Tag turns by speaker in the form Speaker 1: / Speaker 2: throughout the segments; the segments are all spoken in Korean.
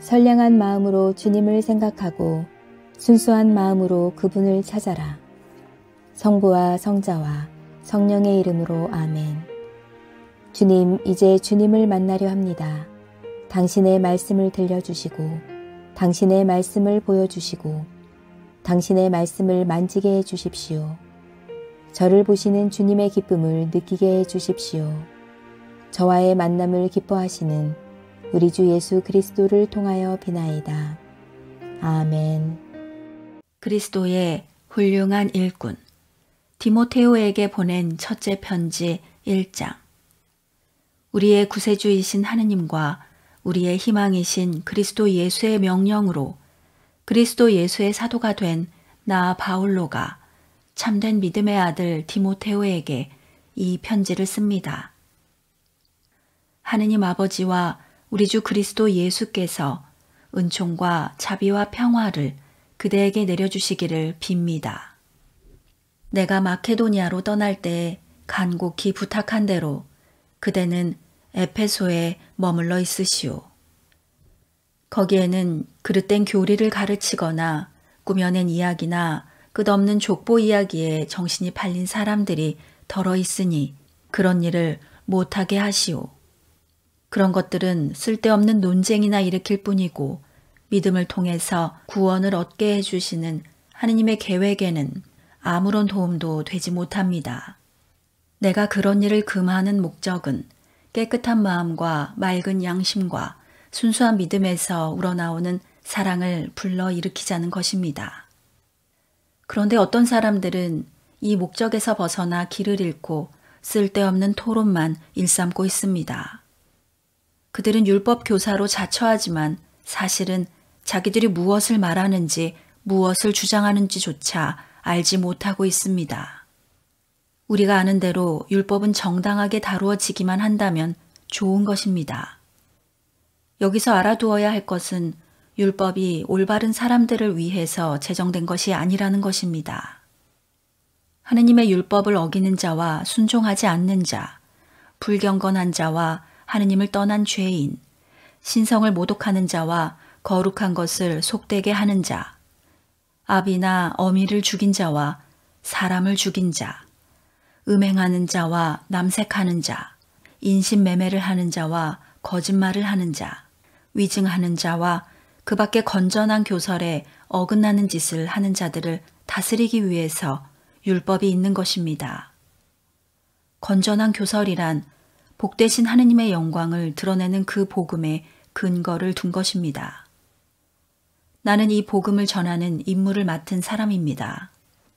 Speaker 1: 선량한 마음으로 주님을 생각하고 순수한 마음으로 그분을 찾아라. 성부와 성자와 성령의 이름으로 아멘. 주님, 이제 주님을 만나려 합니다. 당신의 말씀을 들려주시고 당신의 말씀을 보여주시고 당신의 말씀을 만지게 해주십시오. 저를 보시는 주님의 기쁨을 느끼게 해주십시오. 저와의 만남을 기뻐하시는 우리 주 예수 그리스도를 통하여 비나이다. 아멘.
Speaker 2: 그리스도의 훌륭한 일꾼 디모테오에게 보낸 첫째 편지 1장. 우리의 구세주이신 하느님과 우리의 희망이신 그리스도 예수의 명령으로 그리스도 예수의 사도가 된 나 바울로가 참된 믿음의 아들 디모테오에게 이 편지를 씁니다. 하느님 아버지와 우리 주 그리스도 예수께서 은총과 자비와 평화를 그대에게 내려주시기를 빕니다. 내가 마케도니아로 떠날 때 간곡히 부탁한 대로 그대는 에페소에 머물러 있으시오. 거기에는 그릇된 교리를 가르치거나 꾸며낸 이야기나 끝없는 족보 이야기에 정신이 팔린 사람들이 덜어 있으니 그런 일을 못하게 하시오. 그런 것들은 쓸데없는 논쟁이나 일으킬 뿐이고 믿음을 통해서 구원을 얻게 해주시는 하느님의 계획에는 아무런 도움도 되지 못합니다. 내가 그런 일을 금하는 목적은 깨끗한 마음과 맑은 양심과 순수한 믿음에서 우러나오는 사랑을 불러일으키자는 것입니다. 그런데 어떤 사람들은 이 목적에서 벗어나 길을 잃고 쓸데없는 토론만 일삼고 있습니다. 그들은 율법 교사로 자처하지만 사실은 자기들이 무엇을 말하는지 무엇을 주장하는지조차 알지 못하고 있습니다. 우리가 아는 대로 율법은 정당하게 다루어지기만 한다면 좋은 것입니다. 여기서 알아두어야 할 것은 율법이 올바른 사람들을 위해서 제정된 것이 아니라는 것입니다. 하느님의 율법을 어기는 자와 순종하지 않는 자, 불경건한 자와 하느님을 떠난 죄인, 신성을 모독하는 자와 거룩한 것을 속되게 하는 자, 아비나 어미를 죽인 자와 사람을 죽인 자, 음행하는 자와 남색하는 자, 인신매매를 하는 자와 거짓말을 하는 자, 위증하는 자와 그 밖에 건전한 교설에 어긋나는 짓을 하는 자들을 다스리기 위해서 율법이 있는 것입니다. 건전한 교설이란 복되신 하느님의 영광을 드러내는 그 복음에 근거를 둔 것입니다. 나는 이 복음을 전하는 임무를 맡은 사람입니다.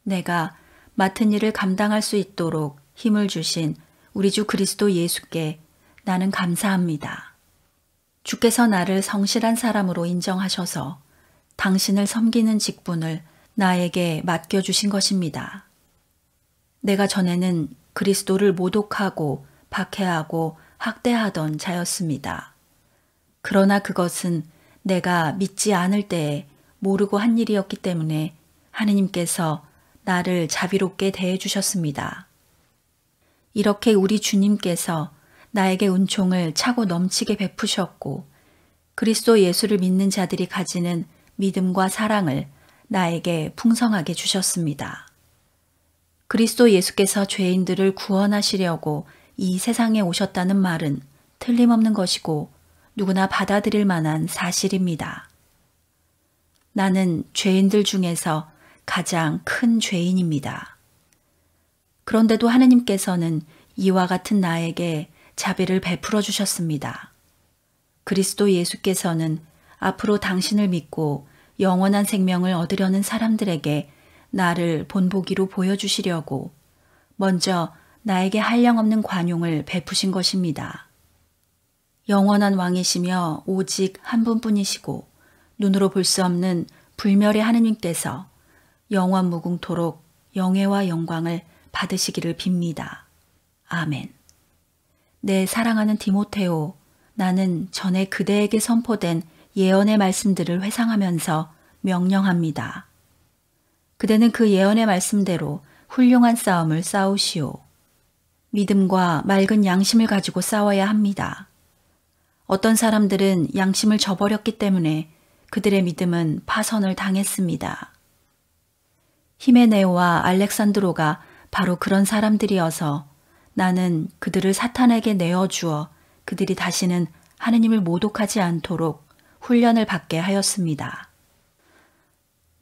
Speaker 2: 내가 맡은 일을 감당할 수 있도록 힘을 주신 우리 주 그리스도 예수께 나는 감사합니다. 주께서 나를 성실한 사람으로 인정하셔서 당신을 섬기는 직분을 나에게 맡겨주신 것입니다. 내가 전에는 그리스도를 모독하고 박해하고 학대하던 자였습니다. 그러나 그것은 내가 믿지 않을 때에 모르고 한 일이었기 때문에 하느님께서 나를 자비롭게 대해주셨습니다. 이렇게 우리 주님께서 나에게 은총을 차고 넘치게 베푸셨고 그리스도 예수를 믿는 자들이 가지는 믿음과 사랑을 나에게 풍성하게 주셨습니다. 그리스도 예수께서 죄인들을 구원하시려고 이 세상에 오셨다는 말은 틀림없는 것이고 누구나 받아들일 만한 사실입니다. 나는 죄인들 중에서 가장 큰 죄인입니다. 그런데도 하느님께서는 이와 같은 나에게 자비를 베풀어 주셨습니다. 그리스도 예수께서는 앞으로 당신을 믿고 영원한 생명을 얻으려는 사람들에게 나를 본보기로 보여주시려고 먼저 나에게 한량없는 관용을 베푸신 것입니다. 영원한 왕이시며 오직 한 분뿐이시고 눈으로 볼 수 없는 불멸의 하느님께서 영원 무궁토록 영예와 영광을 받으시기를 빕니다. 아멘. 내 사랑하는 디모테오, 나는 전에 그대에게 선포된 예언의 말씀들을 회상하면서 명령합니다. 그대는 그 예언의 말씀대로 훌륭한 싸움을 싸우시오. 믿음과 맑은 양심을 가지고 싸워야 합니다. 어떤 사람들은 양심을 저버렸기 때문에 그들의 믿음은 파선을 당했습니다. 히메네오와 알렉산드로가 바로 그런 사람들이어서 나는 그들을 사탄에게 내어주어 그들이 다시는 하느님을 모독하지 않도록 훈련을 받게 하였습니다.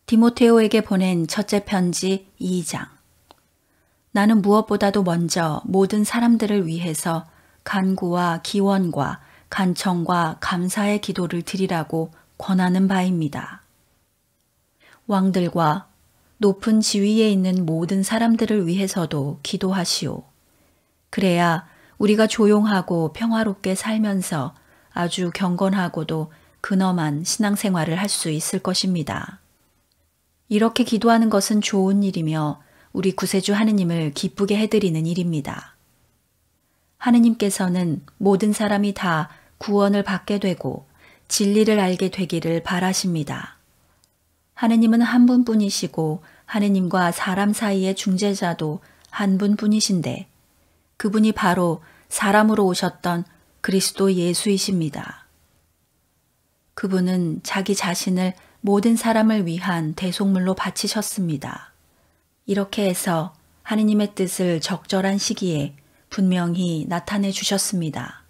Speaker 2: 디모테오에게 보낸 첫째 편지 2장. 나는 무엇보다도 먼저 모든 사람들을 위해서 간구와 기원과 간청과 감사의 기도를 드리라고 권하는 바입니다. 왕들과 높은 지위에 있는 모든 사람들을 위해서도 기도하시오. 그래야 우리가 조용하고 평화롭게 살면서 아주 경건하고도 근엄한 신앙생활을 할 수 있을 것입니다. 이렇게 기도하는 것은 좋은 일이며 우리 구세주 하느님을 기쁘게 해드리는 일입니다. 하느님께서는 모든 사람이 다 구원을 받게 되고 진리를 알게 되기를 바라십니다. 하느님은 한 분뿐이시고 하느님과 사람 사이의 중재자도 한 분뿐이신데 그분이 바로 사람으로 오셨던 그리스도 예수이십니다. 그분은 자기 자신을 모든 사람을 위한 대속물로 바치셨습니다. 이렇게 해서 하느님의 뜻을 적절한 시기에 분명히 나타내 주셨습니다.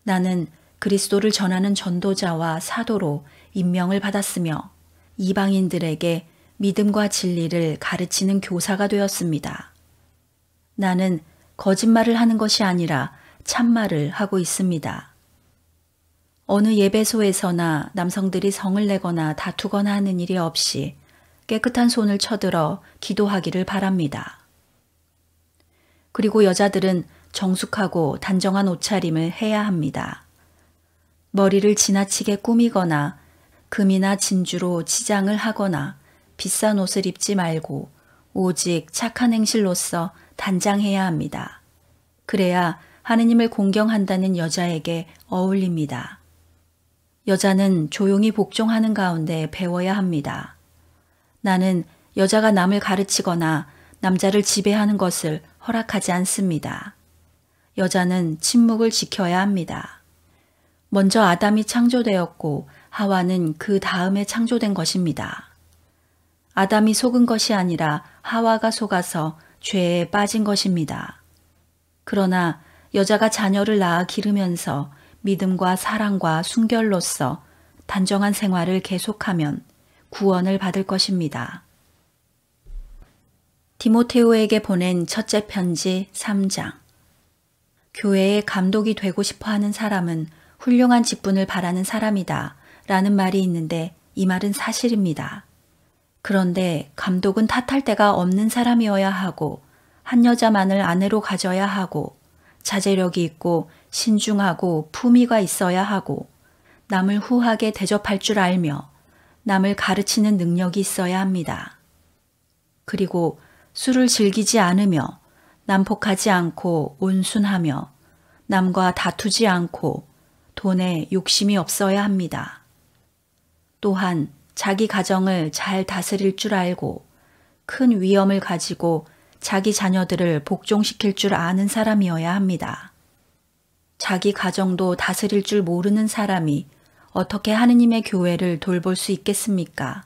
Speaker 2: 나는 그리스도를 전하는 전도자와 사도로 임명을 받았으며 이방인들에게 믿음과 진리를 가르치는 교사가 되었습니다. 나는 거짓말을 하는 것이 아니라 참말을 하고 있습니다. 어느 예배소에서나 남성들이 성을 내거나 다투거나 하는 일이 없이 깨끗한 손을 쳐들어 기도하기를 바랍니다. 그리고 여자들은 정숙하고 단정한 옷차림을 해야 합니다. 머리를 지나치게 꾸미거나 금이나 진주로 치장을 하거나 비싼 옷을 입지 말고 오직 착한 행실로서 단장해야 합니다. 그래야 하느님을 공경한다는 여자에게 어울립니다. 여자는 조용히 복종하는 가운데 배워야 합니다. 나는 여자가 남을 가르치거나 남자를 지배하는 것을 허락하지 않습니다. 여자는 침묵을 지켜야 합니다. 먼저 아담이 창조되었고 하와는 그 다음에 창조된 것입니다. 아담이 속은 것이 아니라 하와가 속아서 죄에 빠진 것입니다. 그러나 여자가 자녀를 낳아 기르면서 믿음과 사랑과 순결로서 단정한 생활을 계속하면 구원을 받을 것입니다. 디모테오에게 보낸 첫째 편지 3장. 교회의 감독이 되고 싶어 하는 사람은 훌륭한 직분을 바라는 사람이다 라는 말이 있는데 이 말은 사실입니다. 그런데 감독은 탓할 데가 없는 사람이어야 하고 한 여자만을 아내로 가져야 하고 자제력이 있고 신중하고 품위가 있어야 하고 남을 후하게 대접할 줄 알며 남을 가르치는 능력이 있어야 합니다. 그리고 술을 즐기지 않으며 난폭하지 않고 온순하며 남과 다투지 않고 돈에 욕심이 없어야 합니다. 또한 자기 가정을 잘 다스릴 줄 알고 큰 위엄을 가지고 자기 자녀들을 복종시킬 줄 아는 사람이어야 합니다. 자기 가정도 다스릴 줄 모르는 사람이 어떻게 하느님의 교회를 돌볼 수 있겠습니까?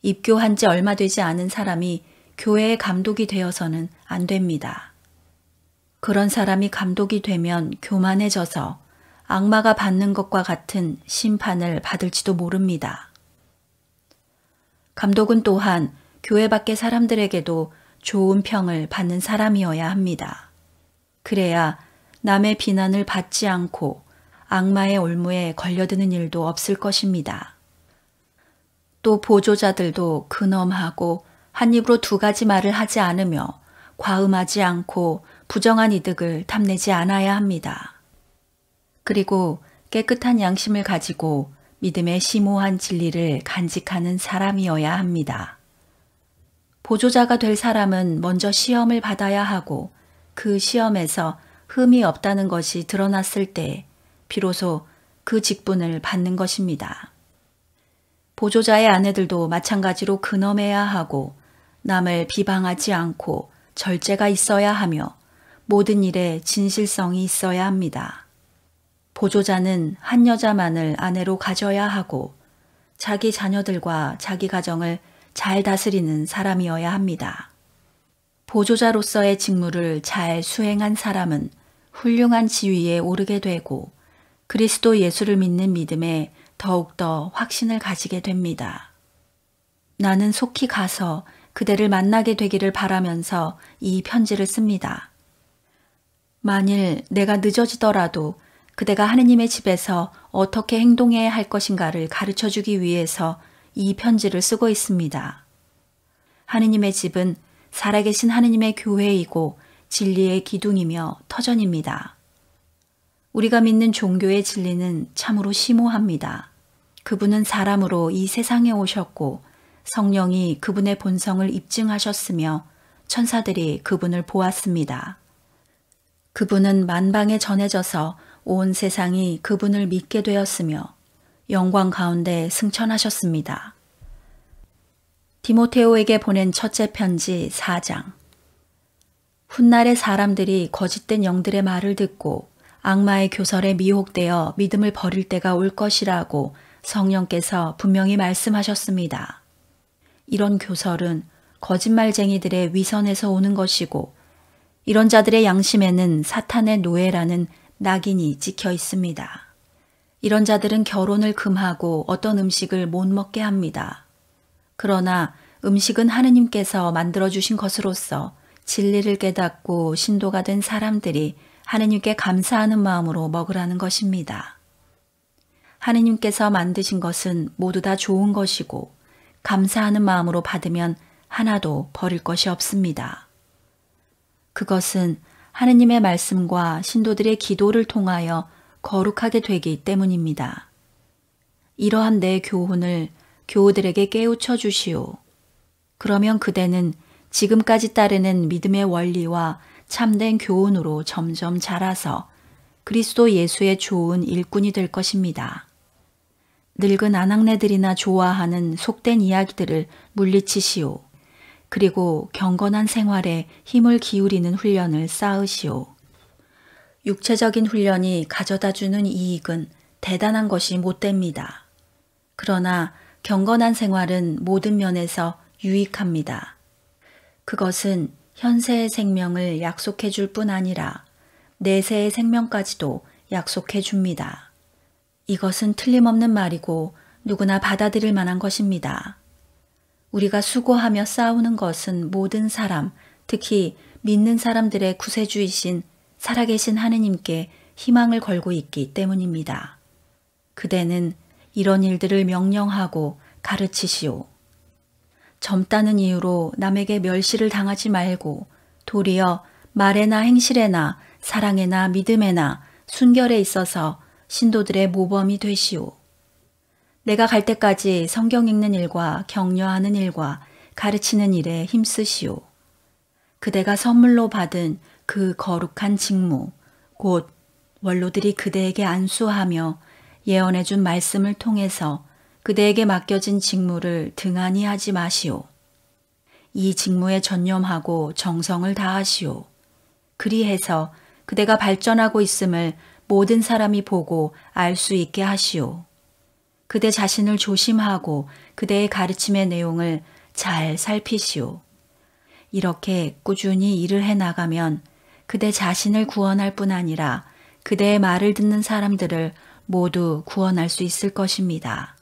Speaker 2: 입교한 지 얼마 되지 않은 사람이 교회의 감독이 되어서는 안 됩니다. 그런 사람이 감독이 되면 교만해져서 악마가 받는 것과 같은 심판을 받을지도 모릅니다. 감독은 또한 교회 밖의 사람들에게도 좋은 평을 받는 사람이어야 합니다. 그래야 남의 비난을 받지 않고 악마의 올무에 걸려드는 일도 없을 것입니다. 또 보조자들도 근엄하고 한 입으로 두 가지 말을 하지 않으며 과음하지 않고 부정한 이득을 탐내지 않아야 합니다. 그리고 깨끗한 양심을 가지고 믿음의 심오한 진리를 간직하는 사람이어야 합니다. 보조자가 될 사람은 먼저 시험을 받아야 하고 그 시험에서 흠이 없다는 것이 드러났을 때 비로소 그 직분을 받는 것입니다. 보조자의 아내들도 마찬가지로 근엄해야 하고 남을 비방하지 않고 절제가 있어야 하며 모든 일에 진실성이 있어야 합니다. 보조자는 한 여자만을 아내로 가져야 하고 자기 자녀들과 자기 가정을 잘 다스리는 사람이어야 합니다. 보조자로서의 직무를 잘 수행한 사람은 훌륭한 지위에 오르게 되고 그리스도 예수를 믿는 믿음에 더욱더 확신을 가지게 됩니다. 나는 속히 가서 그대를 만나게 되기를 바라면서 이 편지를 씁니다. 만일 내가 늦어지더라도 그대가 하느님의 집에서 어떻게 행동해야 할 것인가를 가르쳐주기 위해서 이 편지를 쓰고 있습니다. 하느님의 집은 살아계신 하느님의 교회이고 진리의 기둥이며 터전입니다. 우리가 믿는 종교의 진리는 참으로 심오합니다. 그분은 사람으로 이 세상에 오셨고 성령이 그분의 본성을 입증하셨으며 천사들이 그분을 보았습니다. 그분은 만방에 전해져서 온 세상이 그분을 믿게 되었으며 영광 가운데 승천하셨습니다. 디모테오에게 보낸 첫째 편지 4장. 훗날의 사람들이 거짓된 영들의 말을 듣고 악마의 교설에 미혹되어 믿음을 버릴 때가 올 것이라고 성령께서 분명히 말씀하셨습니다. 이런 교설은 거짓말쟁이들의 위선에서 오는 것이고 이런 자들의 양심에는 사탄의 노예라는 낙인이 찍혀 있습니다. 이런 자들은 결혼을 금하고 어떤 음식을 못 먹게 합니다. 그러나 음식은 하느님께서 만들어주신 것으로서 진리를 깨닫고 신도가 된 사람들이 하느님께 감사하는 마음으로 먹으라는 것입니다. 하느님께서 만드신 것은 모두 다 좋은 것이고 감사하는 마음으로 받으면 하나도 버릴 것이 없습니다. 그것은 하느님의 말씀과 신도들의 기도를 통하여 거룩하게 되기 때문입니다. 이러한 내 교훈을 교우들에게 깨우쳐 주시오. 그러면 그대는 지금까지 따르는 믿음의 원리와 참된 교훈으로 점점 자라서 그리스도 예수의 좋은 일꾼이 될 것입니다. 늙은 아낙네들이나 좋아하는 속된 이야기들을 물리치시오. 그리고 경건한 생활에 힘을 기울이는 훈련을 쌓으시오. 육체적인 훈련이 가져다주는 이익은 대단한 것이 못 됩니다. 그러나 경건한 생활은 모든 면에서 유익합니다. 그것은 현세의 생명을 약속해 줄 뿐 아니라 내세의 생명까지도 약속해 줍니다. 이것은 틀림없는 말이고 누구나 받아들일 만한 것입니다. 우리가 수고하며 싸우는 것은 모든 사람, 특히 믿는 사람들의 구세주이신 살아계신 하느님께 희망을 걸고 있기 때문입니다. 그대는 이런 일들을 명령하고 가르치시오. 젊다는 이유로 남에게 멸시를 당하지 말고 도리어 말에나 행실에나 사랑에나 믿음에나 순결에 있어서 신도들의 모범이 되시오. 내가 갈 때까지 성경 읽는 일과 격려하는 일과 가르치는 일에 힘쓰시오. 그대가 선물로 받은 그 거룩한 직무, 곧 원로들이 그대에게 안수하며 예언해 준 말씀을 통해서 그대에게 맡겨진 직무를 등한히 하지 마시오. 이 직무에 전념하고 정성을 다하시오. 그리해서 그대가 발전하고 있음을 모든 사람이 보고 알 수 있게 하시오. 그대 자신을 조심하고 그대의 가르침의 내용을 잘 살피시오. 이렇게 꾸준히 일을 해나가면 그대 자신을 구원할 뿐 아니라 그대의 말을 듣는 사람들을 모두 구원할 수 있을 것입니다.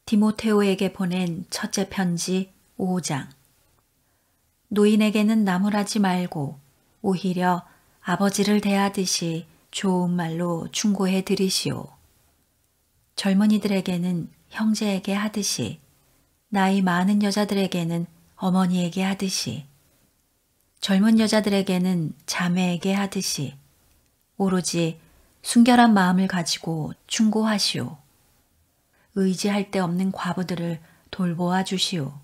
Speaker 2: 디모테오에게 보낸 첫째 편지 5장. 노인에게는 나무라지 말고 오히려 아버지를 대하듯이 좋은 말로 충고해 드리시오. 젊은이들에게는 형제에게 하듯이, 나이 많은 여자들에게는 어머니에게 하듯이, 젊은 여자들에게는 자매에게 하듯이, 오로지 순결한 마음을 가지고 충고하시오. 의지할 데 없는 과부들을 돌보아 주시오.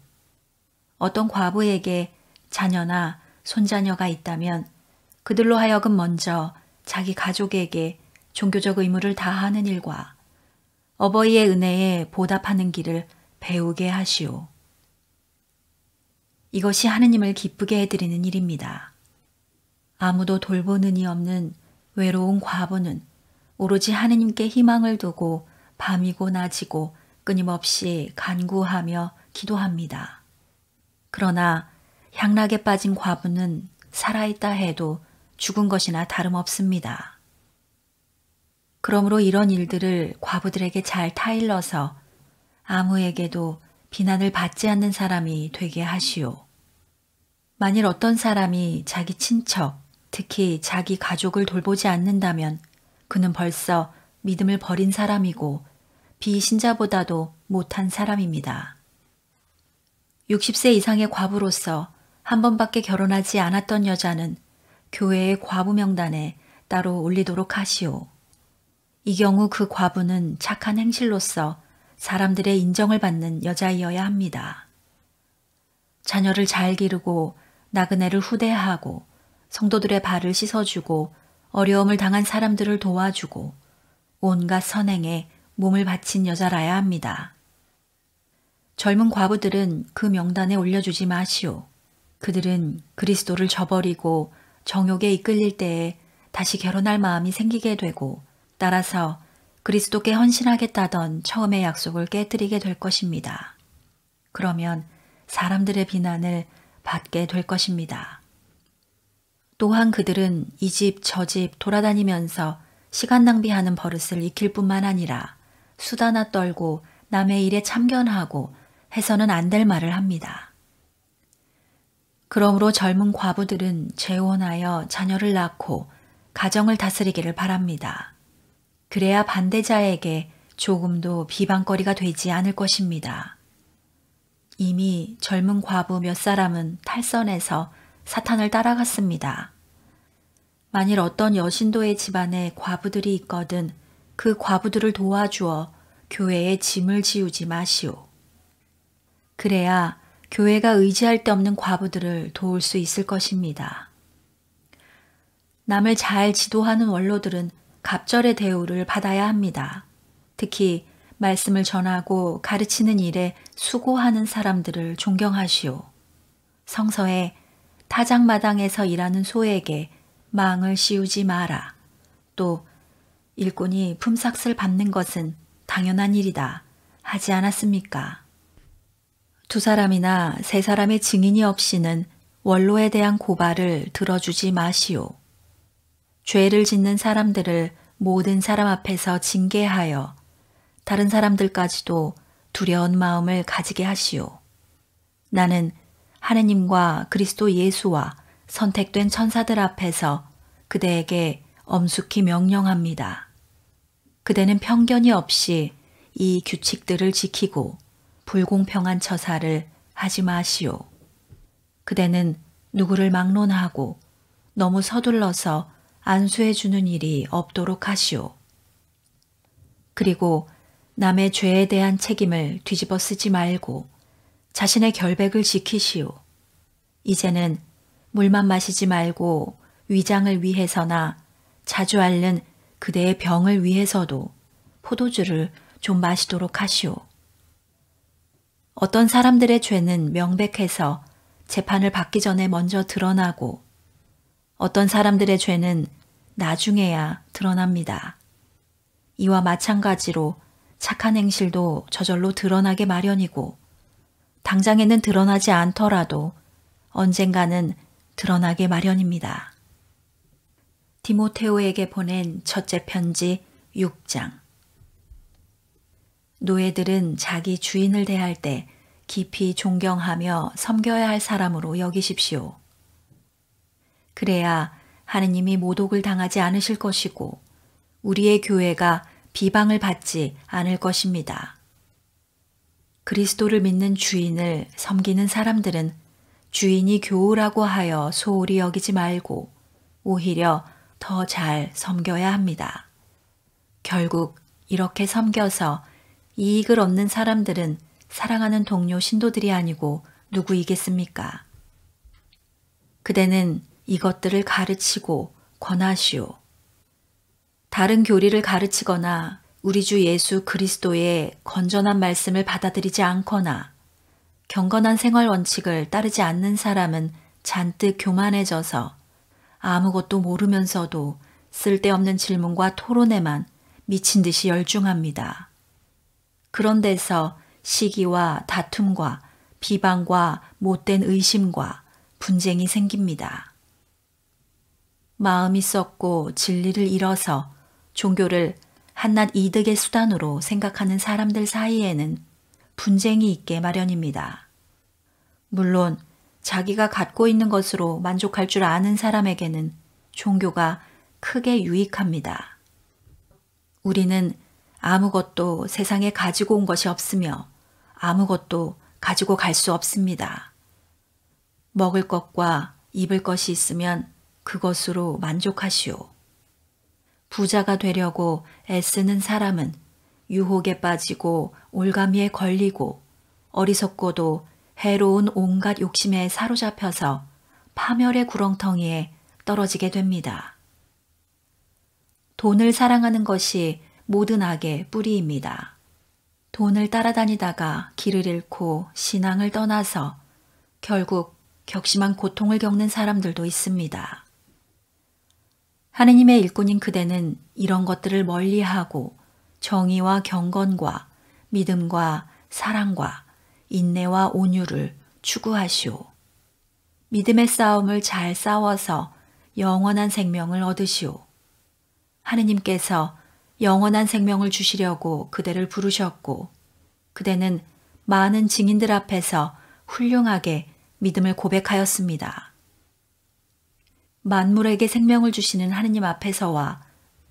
Speaker 2: 어떤 과부에게 자녀나 손자녀가 있다면 그들로 하여금 먼저 자기 가족에게 종교적 의무를 다하는 일과 어버이의 은혜에 보답하는 길을 배우게 하시오. 이것이 하느님을 기쁘게 해드리는 일입니다. 아무도 돌보는 이 없는 외로운 과부는 오로지 하느님께 희망을 두고 밤이고 낮이고 끊임없이 간구하며 기도합니다. 그러나 향락에 빠진 과부는 살아있다 해도 죽은 것이나 다름없습니다. 그러므로 이런 일들을 과부들에게 잘 타일러서 아무에게도 비난을 받지 않는 사람이 되게 하시오. 만일 어떤 사람이 자기 친척, 특히 자기 가족을 돌보지 않는다면 그는 벌써 믿음을 버린 사람이고 비신자보다도 못한 사람입니다. 60세 이상의 과부로서 한 번밖에 결혼하지 않았던 여자는 교회의 과부 명단에 따로 올리도록 하시오. 이 경우 그 과부는 착한 행실로서 사람들의 인정을 받는 여자이어야 합니다. 자녀를 잘 기르고 나그네를 후대하고 성도들의 발을 씻어주고 어려움을 당한 사람들을 도와주고 온갖 선행에 몸을 바친 여자라야 합니다. 젊은 과부들은 그 명단에 올려주지 마시오. 그들은 그리스도를 저버리고 정욕에 이끌릴 때에 다시 결혼할 마음이 생기게 되고 따라서 그리스도께 헌신하겠다던 처음의 약속을 깨뜨리게 될 것입니다. 그러면 사람들의 비난을 받게 될 것입니다. 또한 그들은 이 집 저 집 돌아다니면서 시간 낭비하는 버릇을 익힐 뿐만 아니라 수다나 떨고 남의 일에 참견하고 해서는 안 될 말을 합니다. 그러므로 젊은 과부들은 재혼하여 자녀를 낳고 가정을 다스리기를 바랍니다. 그래야 반대자에게 조금도 비방거리가 되지 않을 것입니다. 이미 젊은 과부 몇 사람은 탈선해서 사탄을 따라갔습니다. 만일 어떤 여신도의 집안에 과부들이 있거든 그 과부들을 도와주어 교회에 짐을 지우지 마시오. 그래야 교회가 의지할 데 없는 과부들을 도울 수 있을 것입니다. 남을 잘 지도하는 원로들은 갑절의 대우를 받아야 합니다. 특히 말씀을 전하고 가르치는 일에 수고하는 사람들을 존경하시오. 성서에 타작마당에서 일하는 소에게 망을 씌우지 마라. 또 일꾼이 품삯을 받는 것은 당연한 일이다 하지 않았습니까? 2사람이나 3사람의 증인이 없이는 원로에 대한 고발을 들어주지 마시오. 죄를 짓는 사람들을 모든 사람 앞에서 징계하여 다른 사람들까지도 두려운 마음을 가지게 하시오. 나는 하느님과 그리스도 예수와 선택된 천사들 앞에서 그대에게 엄숙히 명령합니다. 그대는 편견이 없이 이 규칙들을 지키고 불공평한 처사를 하지 마시오. 그대는 누구를 막론하고 너무 서둘러서 안수해 주는 일이 없도록 하시오. 그리고 남의 죄에 대한 책임을 뒤집어 쓰지 말고 자신의 결백을 지키시오. 이제는 물만 마시지 말고 위장을 위해서나 자주 앓는 그대의 병을 위해서도 포도주를 좀 마시도록 하시오. 어떤 사람들의 죄는 명백해서 재판을 받기 전에 먼저 드러나고 어떤 사람들의 죄는 나중에야 드러납니다. 이와 마찬가지로 착한 행실도 저절로 드러나게 마련이고 당장에는 드러나지 않더라도 언젠가는 드러나게 마련입니다. 디모테오에게 보낸 첫째 편지 6장. 노예들은 자기 주인을 대할 때 깊이 존경하며 섬겨야 할 사람으로 여기십시오. 그래야 하느님이 모독을 당하지 않으실 것이고 우리의 교회가 비방을 받지 않을 것입니다. 그리스도를 믿는 주인을 섬기는 사람들은 주인이 교우라고 하여 소홀히 여기지 말고 오히려 더 잘 섬겨야 합니다. 결국 이렇게 섬겨서 이익을 얻는 사람들은 사랑하는 동료 신도들이 아니고 누구이겠습니까? 그대는 이것들을 가르치고 권하시오. 다른 교리를 가르치거나 우리 주 예수 그리스도의 건전한 말씀을 받아들이지 않거나 경건한 생활 원칙을 따르지 않는 사람은 잔뜩 교만해져서 아무것도 모르면서도 쓸데없는 질문과 토론에만 미친 듯이 열중합니다. 그런 데서 시기와 다툼과 비방과 못된 의심과 분쟁이 생깁니다. 마음이 썩고 진리를 잃어서 종교를 한낱 이득의 수단으로 생각하는 사람들 사이에는 분쟁이 있게 마련입니다. 물론 자기가 갖고 있는 것으로 만족할 줄 아는 사람에게는 종교가 크게 유익합니다. 우리는 아무것도 세상에 가지고 온 것이 없으며 아무것도 가지고 갈 수 없습니다. 먹을 것과 입을 것이 있으면 그것으로 만족하시오. 부자가 되려고 애쓰는 사람은 유혹에 빠지고 올가미에 걸리고 어리석고도 해로운 온갖 욕심에 사로잡혀서 파멸의 구렁텅이에 떨어지게 됩니다. 돈을 사랑하는 것이 모든 악의 뿌리입니다. 돈을 따라다니다가 길을 잃고 신앙을 떠나서 결국 격심한 고통을 겪는 사람들도 있습니다. 하느님의 일꾼인 그대는 이런 것들을 멀리하고 정의와 경건과 믿음과 사랑과 인내와 온유를 추구하시오. 믿음의 싸움을 잘 싸워서 영원한 생명을 얻으시오. 하느님께서 영원한 생명을 주시려고 그대를 부르셨고 그대는 많은 증인들 앞에서 훌륭하게 믿음을 고백하였습니다. 만물에게 생명을 주시는 하느님 앞에서와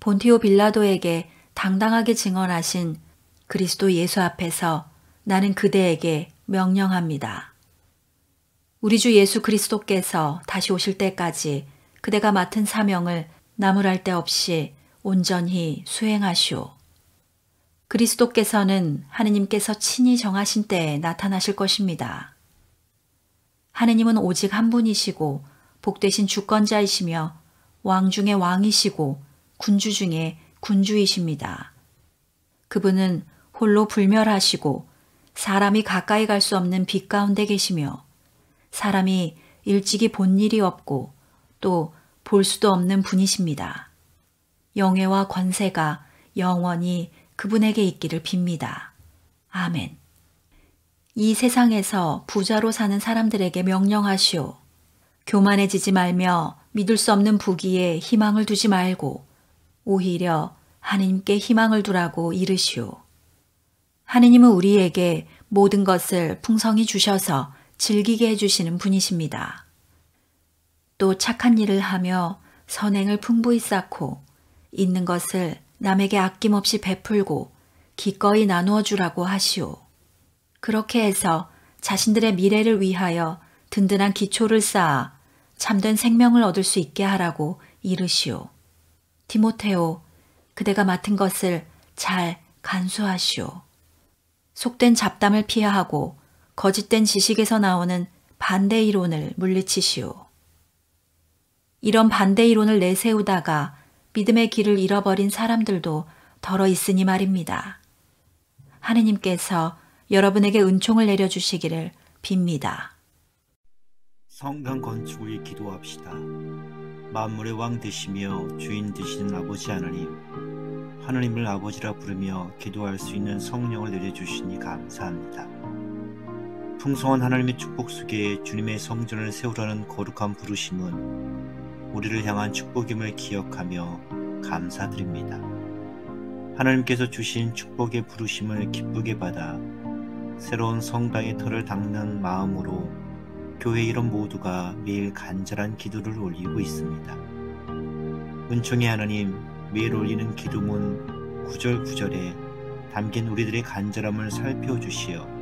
Speaker 2: 본티오 빌라도에게 당당하게 증언하신 그리스도 예수 앞에서 나는 그대에게 명령합니다. 우리 주 예수 그리스도께서 다시 오실 때까지 그대가 맡은 사명을 나무랄 데 없이 온전히 수행하시오. 그리스도께서는 하느님께서 친히 정하신 때에 나타나실 것입니다. 하느님은 오직 한 분이시고 복되신 주권자이시며 왕 중의 왕이시고 군주 중의 군주이십니다. 그분은 홀로 불멸하시고 사람이 가까이 갈 수 없는 빛 가운데 계시며 사람이 일찍이 본 일이 없고 또 볼 수도 없는 분이십니다. 영예와 권세가 영원히 그분에게 있기를 빕니다. 아멘. 이 세상에서 부자로 사는 사람들에게 명령하시오. 교만해지지 말며 믿을 수 없는 부귀에 희망을 두지 말고 오히려 하느님께 희망을 두라고 이르시오. 하느님은 우리에게 모든 것을 풍성히 주셔서 즐기게 해주시는 분이십니다. 또 착한 일을 하며 선행을 풍부히 쌓고 있는 것을 남에게 아낌없이 베풀고 기꺼이 나누어 주라고 하시오. 그렇게 해서 자신들의 미래를 위하여 든든한 기초를 쌓아 참된 생명을 얻을 수 있게 하라고 이르시오. 디모테오, 그대가 맡은 것을 잘 간수하시오. 속된 잡담을 피하고 거짓된 지식에서 나오는 반대 이론을 물리치시오. 이런 반대 이론을 내세우다가 믿음의 길을 잃어버린 사람들도 더러 있으니 말입니다. 하느님께서 여러분에게 은총을 내려주시기를 빕니다.
Speaker 3: 성당 건축을 기도합시다. 만물의 왕 되시며 주인 되시는 아버지 하나님, 하느님을 아버지라 부르며 기도할 수 있는 성령을 내려주시니 감사합니다. 풍성한 하나님의 축복 속에 주님의 성전을 세우라는 거룩한 부르심은 우리를 향한 축복임을 기억하며 감사드립니다. 하나님께서 주신 축복의 부르심을 기쁘게 받아 새로운 성당의 터를 닦는 마음으로 교회 이런 모두가 매일 간절한 기도를 올리고 있습니다. 은총의 하나님, 매일 올리는 기도문 구절구절에 담긴 우리들의 간절함을 살펴주시어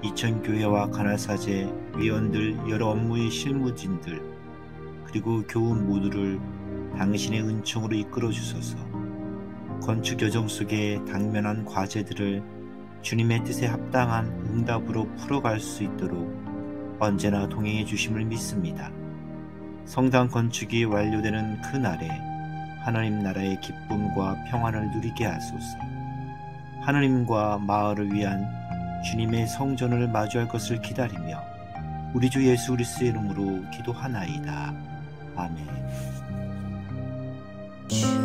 Speaker 3: 이천교회와 가나사제, 위원들, 여러 업무의 실무진들 그리고 교우 모두를 당신의 은총으로 이끌어 주소서. 건축 여정 속에 당면한 과제들을 주님의 뜻에 합당한 응답으로 풀어갈 수 있도록 언제나 동행해 주심을 믿습니다. 성당 건축이 완료되는 그 날에 하나님 나라의 기쁨과 평안을 누리게 하소서. 하나님과 마을을 위한 주님의 성전을 마주할 것을 기다리며 우리 주 예수 그리스도의 이름으로 기도하나이다. 아멘.
Speaker 1: 주